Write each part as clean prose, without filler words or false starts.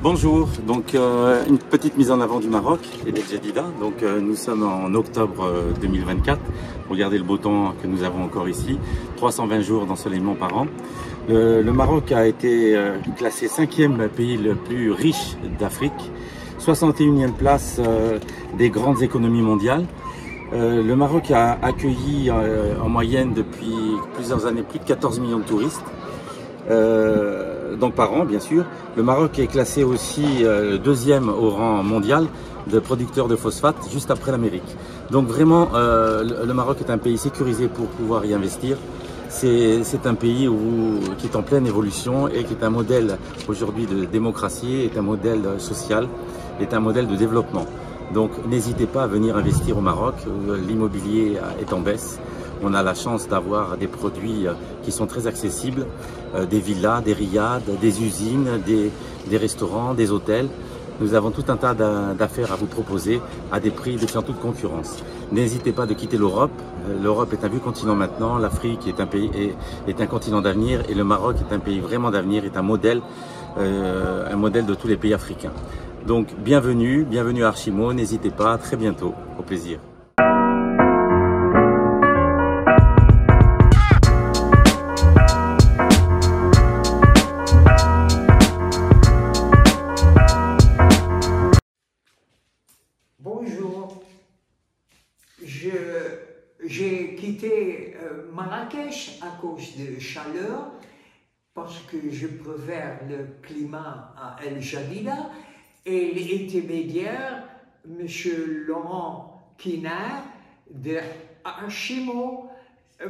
Bonjour, donc une petite mise en avant du Maroc et d'El Jadida. Donc nous sommes en octobre 2024. Regardez le beau temps que nous avons encore ici, 320 jours d'ensoleillement par an. Le Maroc a été classé 5e pays le plus riche d'Afrique, 61e place des grandes économies mondiales. Le Maroc a accueilli en moyenne depuis plusieurs années plus de 14 millions de touristes. Donc par an bien sûr. Le Maroc est classé aussi deuxième au rang mondial de producteurs de phosphate, juste après l'Amérique. Donc vraiment le Maroc est un pays sécurisé pour pouvoir y investir. C'est un pays qui est en pleine évolution et qui est un modèle aujourd'hui de démocratie, est un modèle social, est un modèle de développement. Donc n'hésitez pas à venir investir au Maroc, l'immobilier est en baisse. On a la chance d'avoir des produits qui sont très accessibles, des villas, des riads, des usines, des restaurants, des hôtels. Nous avons tout un tas d'affaires à vous proposer à des prix défiant toute concurrence. N'hésitez pas de quitter l'Europe. L'Europe est un vieux continent maintenant, l'Afrique est un continent d'avenir et le Maroc est un pays vraiment d'avenir, est un modèle de tous les pays africains. Donc bienvenue à Archimo, n'hésitez pas, à très bientôt, au plaisir. Bonjour, j'ai quitté Marrakech à cause de chaleur parce que je préfère le climat à El Jadida et l'intermédiaire, M. Laurent Quinard de Archimo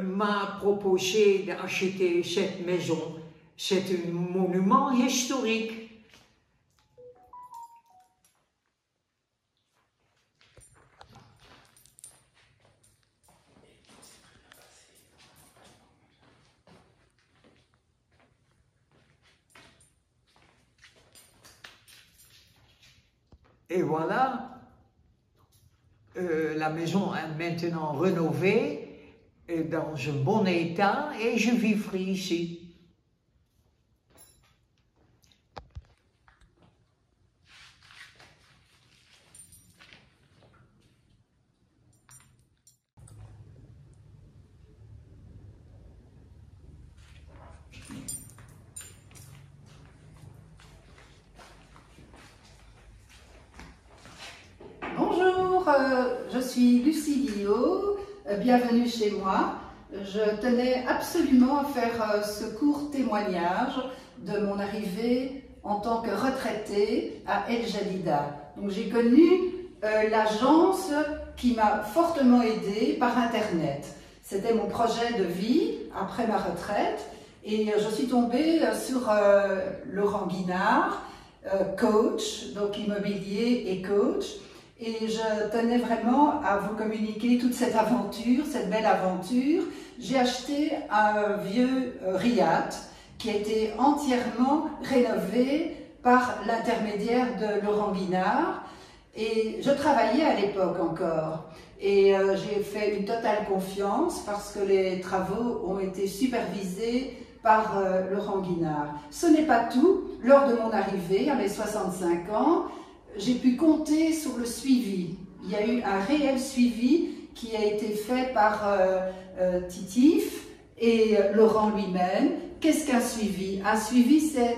m'a proposé d'acheter cette maison. C'est un monument historique. Et voilà, la maison est maintenant rénovée, dans un bon état, et je vivrai ici. Bonjour, je suis Lucie Guillot, bienvenue chez moi. Je tenais absolument à faire ce court témoignage de mon arrivée en tant que retraitée à El Jadida. Donc j'ai connu l'agence qui m'a fortement aidée par Internet. C'était mon projet de vie après ma retraite et je suis tombée sur Laurent Guinard, coach, donc immobilier et coach. Et je tenais vraiment à vous communiquer toute cette aventure, cette belle aventure. J'ai acheté un vieux riad qui a été entièrement rénové par l'intermédiaire de Laurent Guinard. Et je travaillais à l'époque encore. Et j'ai fait une totale confiance parce que les travaux ont été supervisés par Laurent Guinard. Ce n'est pas tout. Lors de mon arrivée, à mes 65 ans, j'ai pu compter sur le suivi. Il y a eu un réel suivi qui a été fait par Titif et Laurent lui-même. Qu'est-ce qu'un suivi? Un suivi, c'est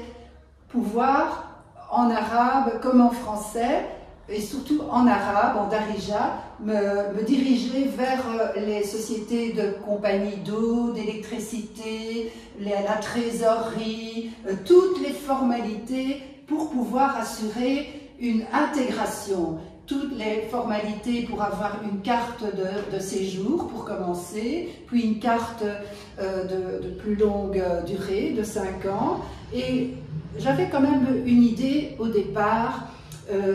pouvoir, en arabe comme en français, et surtout en arabe, en darija, me diriger vers les sociétés de compagnie d'eau, d'électricité, la trésorerie, toutes les formalités pour pouvoir assurer une intégration, toutes les formalités pour avoir une carte de séjour pour commencer, puis une carte de plus longue durée, de 5 ans. Et j'avais quand même une idée au départ,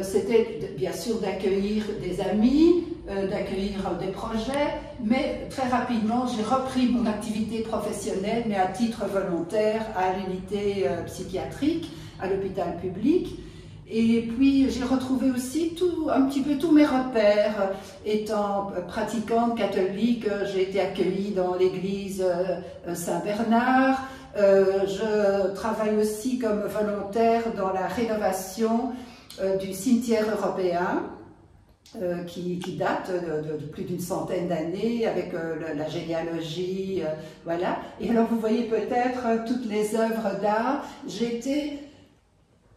c'était bien sûr d'accueillir des amis, d'accueillir des projets, mais très rapidement j'ai repris mon activité professionnelle, mais à titre volontaire, à l'unité psychiatrique, à l'hôpital public. Et puis j'ai retrouvé aussi un petit peu tous mes repères. Étant pratiquante catholique, j'ai été accueillie dans l'église Saint-Bernard. je travaille aussi comme volontaire dans la rénovation du cimetière européen. Qui date de plus d'une centaine d'années avec la généalogie, voilà. Et alors vous voyez peut-être toutes les œuvres d'art. J'ai été,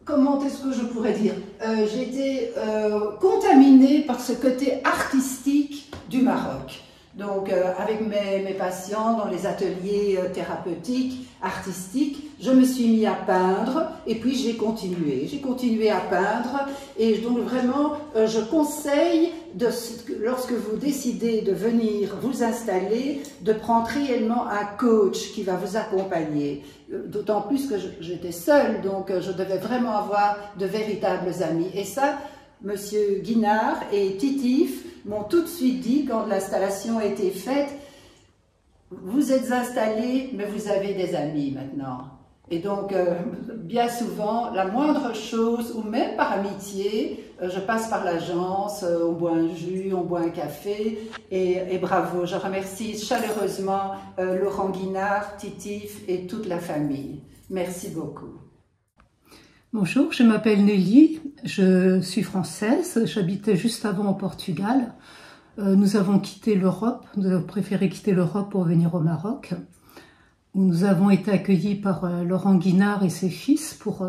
comment est-ce que je pourrais dire, j'ai été contaminée par ce côté artistique du Maroc. Donc avec mes patients dans les ateliers thérapeutiques, artistiques, je me suis mis à peindre et puis j'ai continué à peindre. Et donc vraiment, je conseille, lorsque vous décidez de venir vous installer, de prendre réellement un coach qui va vous accompagner. D'autant plus que j'étais seule, donc je devais vraiment avoir de véritables amis. Et ça, Monsieur Guinard et Titif m'ont tout de suite dit, quand l'installation a été faite, vous êtes installés, mais vous avez des amis maintenant. Et donc, bien souvent, la moindre chose, ou même par amitié, je passe par l'agence, on boit un jus, on boit un café, et bravo. Je remercie chaleureusement Laurent Guinard, Titif et toute la famille. Merci beaucoup. Bonjour, je m'appelle Nelly, je suis française, j'habitais juste avant au Portugal. Nous avons quitté l'Europe, nous avons préféré quitter l'Europe pour venir au Maroc, où nous avons été accueillis par Laurent Guinard et ses fils pour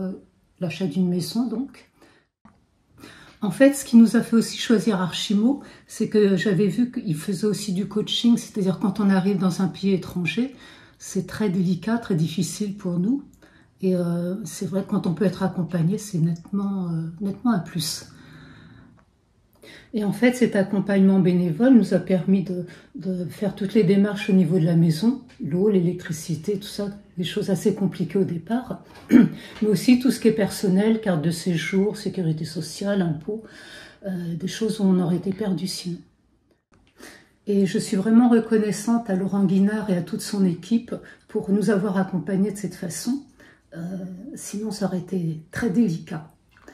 l'achat d'une maison donc. En fait, ce qui nous a fait aussi choisir Archimo, c'est que j'avais vu qu'il faisait aussi du coaching, c'est-à-dire quand on arrive dans un pays étranger, c'est très délicat, très difficile pour nous. Et c'est vrai que quand on peut être accompagné, c'est nettement un plus. Et en fait, cet accompagnement bénévole nous a permis de faire toutes les démarches au niveau de la maison, l'eau, l'électricité, tout ça, des choses assez compliquées au départ, mais aussi tout ce qui est personnel, carte de séjour, sécurité sociale, impôts, des choses où on aurait été perdu sinon. Et je suis vraiment reconnaissante à Laurent Guinard et à toute son équipe pour nous avoir accompagnés de cette façon. Sinon, ça aurait été très délicat.